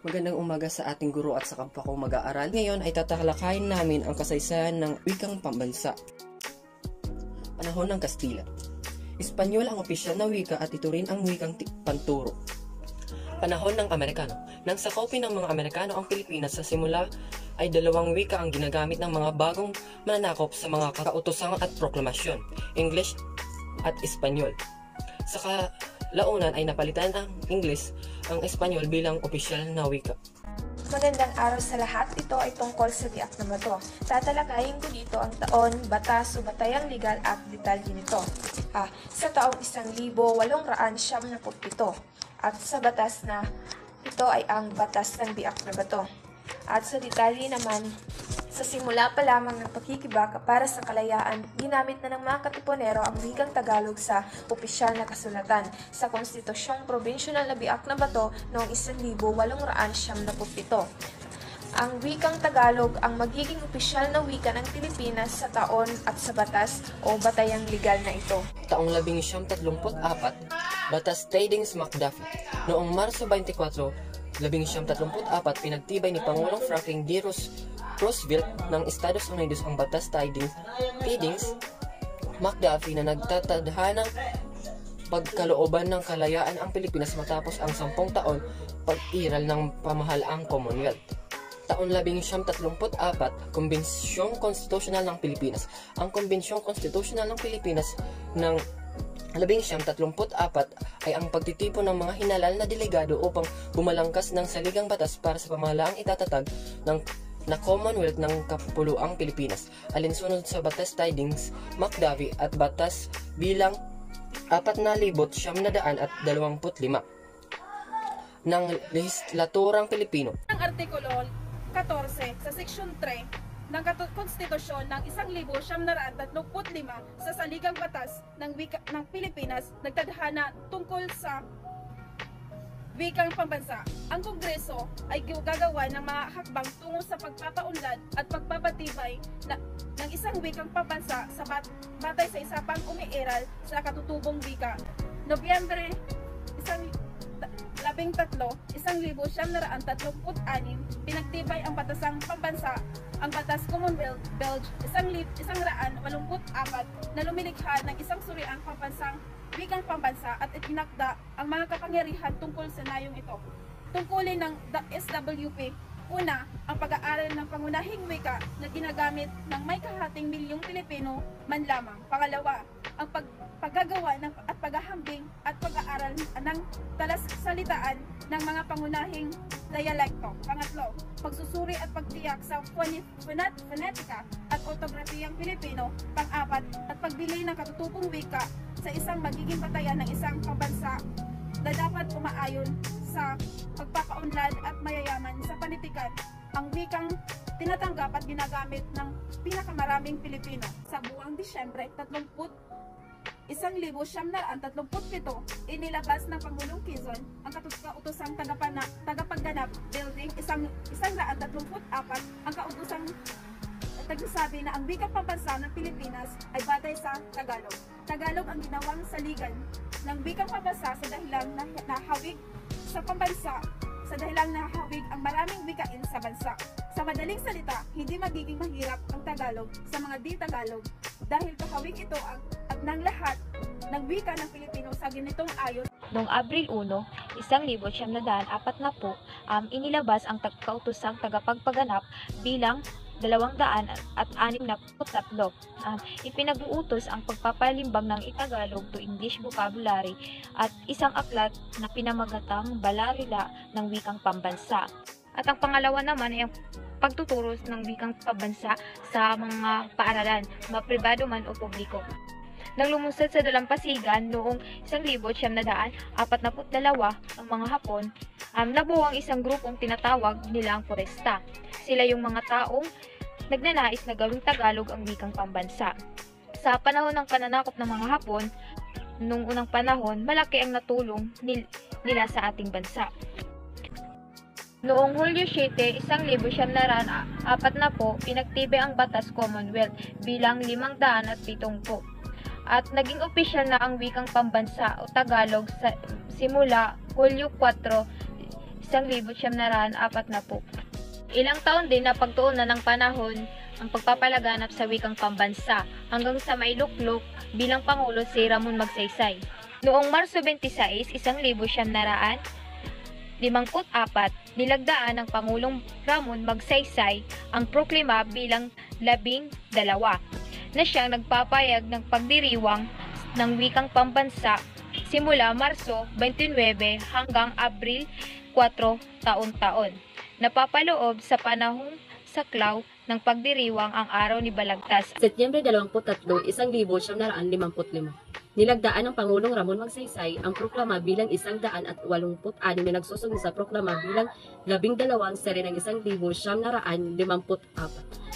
Magandang umaga sa ating guro at sa kapwa kong mag-aaral. Ngayon ay tatalakayin namin ang kasaysayan ng wikang pambansa. Panahon ng Kastila. Espanyol ang opisyal na wika at ito rin ang wikang panturo. Panahon ng Amerikano. Nang sakopin ng mga Amerikano ang Pilipinas sa simula ay dalawang wika ang ginagamit ng mga bagong mananakop sa mga kautosan at proklamasyon, English at Espanyol. Sa kalaunan ay napalitan ang English ang Espanyol bilang opisyal na wika. Magandang araw sa lahat. Ito ay tungkol sa biak na bato. Tatalakayin ko dito ang taon, batas o batayang legal at detalye nito. Sa taong 1897 at sa batas na ito ay ang batas ng biak na bato. At sa detalye naman, sa simula pa lamang ng pakikibaka para sa kalayaan, ginamit na ng mga katipunero ang wikang Tagalog sa opisyal na kasulatan sa Konstitusyong Probensyonal na Biak na Bato noong 1897. Ang wikang Tagalog ang magiging opisyal na wika ng Pilipinas sa taon at sa batas o batayang legal na ito. Taong 1934, Batas Tydings-McDuffie. Noong Marso 24, 1934, pinagtibay ni Pangulong Franklin D. Roosevelt ng Estados Unidos ang Batas Tydings-McDuffie na nagtatadhanang pagkalooban ng kalayaan ang Pilipinas matapos ang 10 taon pag-iral ng pamahalaang Commonwealth. Taon 1934, Kombensyong Konstitusyonal ng Pilipinas. Ang Kombensyong Konstitusyonal ng Pilipinas ng 1934 ay ang pagtitipon ng mga hinalal na delegado upang bumalangkas ng saligang batas para sa pamahalaang itatatag na Commonwealth ng Kapuluang Pilipinas, alinsunod sa Batas Tydings-McDuffie at Batas bilang 4,925 ng Lehislaturang Pilipino. Ang Artikulo 14 sa Seksyon 3 ng Konstitusyon ng 1935 sa Saligang Batas ng Pilipinas nagtadhana tungkol sa wikang pambansa. Ang Kongreso ay gagawa ng mga hakbang tungo sa pagpapaunlad at pagpapatibay ng isang wikang pambansa sa batay sa isa pang umiiral sa katutubong wika. Nobyembre 13, 1936, pinagtibay ang batasang pambansa, ang Batas Commonwealth Belge 184 na lumilikha ng isang suriang pambansang wikang pambansa at itinakda ang mga kapangyarihan tungkol sa nayong ito. Tungkulin ng SWP, una, ang pag-aaral ng pangunahing wika na ginagamit ng may kahating milyong Pilipino man lamang. Pangalawa, ang paggagawa at paghahambing at pag-aaral ng talas-salitaan ng mga pangunahing dialekto. Pangatlo, pagsusuri at pagtiyak sa fonetika at ortografiyang Pilipino. Pang-apat, at pagbili ng katutubong wika sa isang magiging batayan ng isang pambansa na dapat umaayon sa pagpapaunlad at mayayaman sa panitikan. Ang wikang tinatanggap at ginagamit ng pinakamaraming Pilipino. Sa buwang Disyembre 1937, inilabas ng Pangulong Quezon ang kautosang tagapagganap building 134 ang kautosang nagsasabi na ang wikang pambansa ng Pilipinas ay batay sa Tagalog. Tagalog ang ginawang saligan ng wikang pambansa sa dahilang nahawig sa pambansa, sa dahilang nahawig ang maraming wikain sa bansa. Sa madaling salita, hindi magiging mahirap ang Tagalog sa mga di-Tagalog dahil kahawig ito ng lahat ng wika ng Pilipino sa ganitong ayos. Noong Abril 1, 1940, inilabas ang kautosang tagapagpaganap bilang 263. Ipinag-uutos ang pagpapalimbag ng Itagalog to English vocabulary at isang aklat na pinamagatang Balarila ng wikang pambansa. At ang pangalawa naman ay ang pagtuturo ng wikang pambansa sa mga paaralan, mapribado man o publiko. Nang lumunsad sa dalampasigan noong 1942 ang mga Hapon, nabuo ang isang grupong tinatawag nilang Foresta. Sila yung mga taong nagnanais na gawing Tagalog ang wikang pambansa. Sa panahon ng pananakop ng mga Hapon, noong unang panahon, malaki ang natulong nila sa ating bansa. Noong Hulyo 7, 1940, pinagtibay ang Batas Commonwealth bilang 570 at naging opisyal na ang wikang pambansa o Tagalog simula Hulyo 4, 1940. Ilang taon din na pagtuunan ng panahon ang pagpapalaganap sa wikang pambansa hanggang sa mailuklok bilang Pangulo si Ramon Magsaysay. Noong Marso 26, 1954, nilagdaan ng Pangulong Ramon Magsaysay ang proklama bilang 12 na siyang nagpapayag ng pagdiriwang ng wikang pambansa simula Marso 29 hanggang Abril 4 taon-taon. Napapaloob sa panahong saklaw ng pagdiriwang ang araw ni Balagtas. Setyembre 23, 1955. Nilagdaan ng Pangulong Ramon Magsaysay ang proklama bilang 186 na nagsusunod sa proklama bilang 12 seri ng 1954.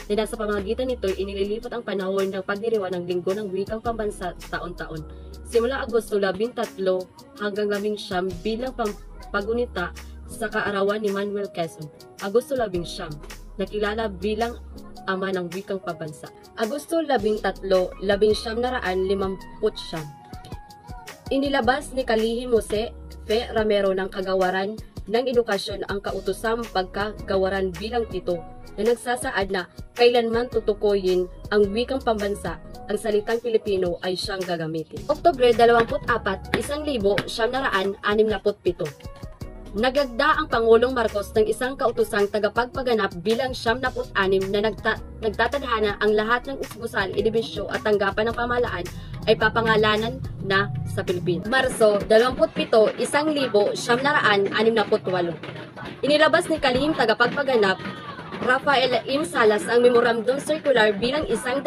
Na sa pamamagitan nito, inililipot ang panahon ng pagdiriwang ng Linggo ng Wikang Pambansa taon-taon. Simula Agosto 13 hanggang 19 bilang pagunita sa kaarawan ni Manuel Quezon. Agosto 11, nakilala bilang ama ng wikang pambansa. Agosto 13, 1950. Inilabas ni Kalihim Jose P. Ramero ng Kagawaran ng Edukasyon ang kautosang pagkagawaran bilang 7 na nagsasaad na kailanman tutukoyin ang wikang pambansa, ang salitang Pilipino ay siyang gagamitin. Oktubre 24, 1967. Nagagda ang Pangulong Marcos ng isang kautosang tagapagpaganap bilang 76 na nagtatadhana ang lahat ng usbusan, edibisyo at tanggapan ng pamahalaan ay papangalanan na sa Pilipinas. Marso 27, 1968. Inilabas ni Kalihim tagapagpaganap Rafael M. Salas ang Memorandum Circular bilang 186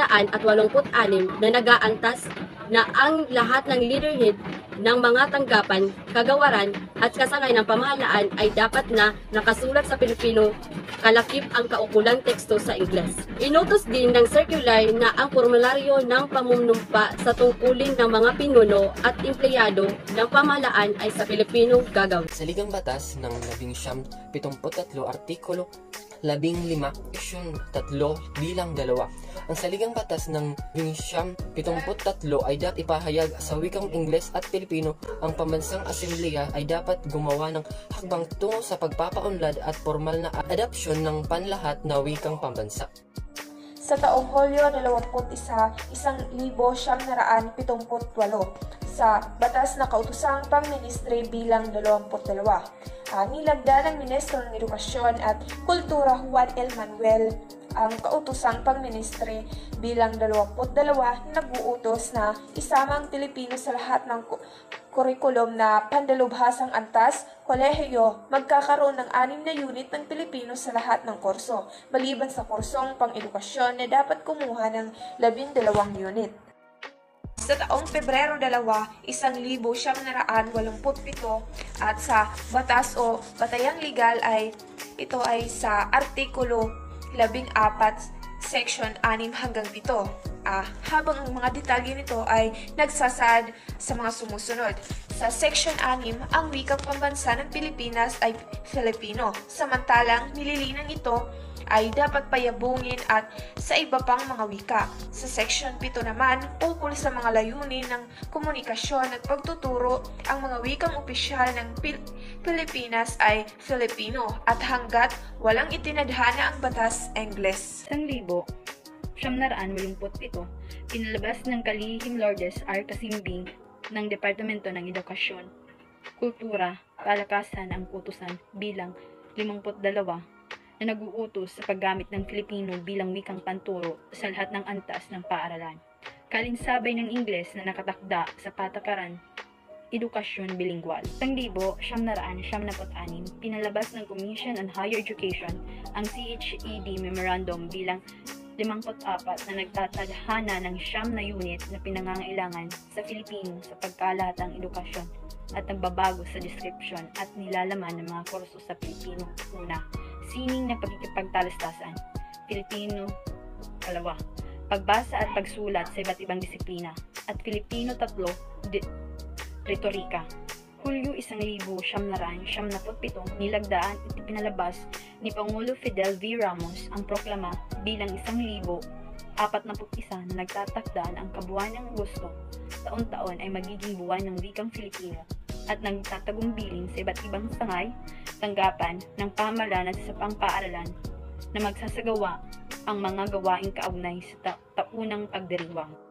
na nag-aantas na ang lahat ng leaderhead ng mga tanggapan, kagawaran at kasangay ng pamahalaan ay dapat na nakasulat sa Pilipino, kalakip ang kaukulang teksto sa Ingles. Inutos din ng circular na ang formularyo ng pamumnumpa sa tungkulin ng mga pinuno at empleyado ng pamahalaan ay sa Pilipino gagawin. Sa Ligang Batas ng 1973, Artikulo 15, Seksyon 3 bilang 2. Ang Saligang Batas ng 1973 ay dapat ipahayag sa wikang Ingles at Pilipino. Ang Pambansang Asembleya ay dapat gumawa ng hakbang tungo sa pagpapaunlad at formal na adopsyon ng panlahat na wikang pambansa. Sa taong Hulyo 21, 1978, sa batas na kautosang pangministri bilang 22. Nilagda ng Ministro ng Edukasyon at Kultura Juan L. Manuel ang kautosang pangministri bilang 22 na nag-uutos na isama ang Pilipino sa lahat ng kurikulum na pandalubhasang antas, kolehiyo, magkakaroon ng 6 na unit ng Pilipino sa lahat ng kurso, maliban sa kursong pang-edukasyon na dapat kumuha ng 12 unit. Sa taong Pebrero 2, 1987 at sa batas o batayang legal ay ito ay sa Artikulo 14, Section 6 hanggang 7. Habang ang mga detalye nito ay nagsasaad sa mga sumusunod. Sa Section 6, ang wikang pambansa ng Pilipinas ay Filipino, samantalang nililinang ito ay dapat payabungin at sa iba pang mga wika. Sa Section 7 naman, ukol sa mga layunin ng komunikasyon at pagtuturo, ang mga wikang opisyal ng Pilipinas ay Filipino at hanggat walang itinadhana ang batas Ingles. 1987, pinalabas ng Kalihim Lourdes R. Casimbing ng Departamento ng Edukasyon, Kultura, Palakasan ang Kutusan bilang 52 na nag-uutos sa paggamit ng Filipino bilang wikang panturo sa lahat ng antas ng paaralan. Kalinsabay ng Ingles na nakatakda sa patakaran, edukasyon bilingwal. 1976, pinalabas ng Commission on Higher Education ang CHED Memorandum bilang 54 na nagtatadhana ng 9 na unit na pinangangailangan sa Filipino sa pagkalatang edukasyon at nagbabago sa description at nilalaman ng mga kurso sa Pilipino. Una, sining na pagkikipagtalastasan, Filipino. 2, pagbasa at pagsulat sa iba't ibang disiplina, at Filipino. 3, retorika. Hulyo 1977, nilagdaan at ipinalabas ni Pangulo Fidel V. Ramos ang proklama bilang 1041 na nagtatakda ang kabuuan ng Agosto taon-taon ay magiging buwan ng wikang Filipino at nagtatagubilin sa iba't ibang sangay, tanggapan ng pamahalaan at sa pang-paaralan na magsasagawa ang mga gawaing kaugnay sa taunang pagdiriwang.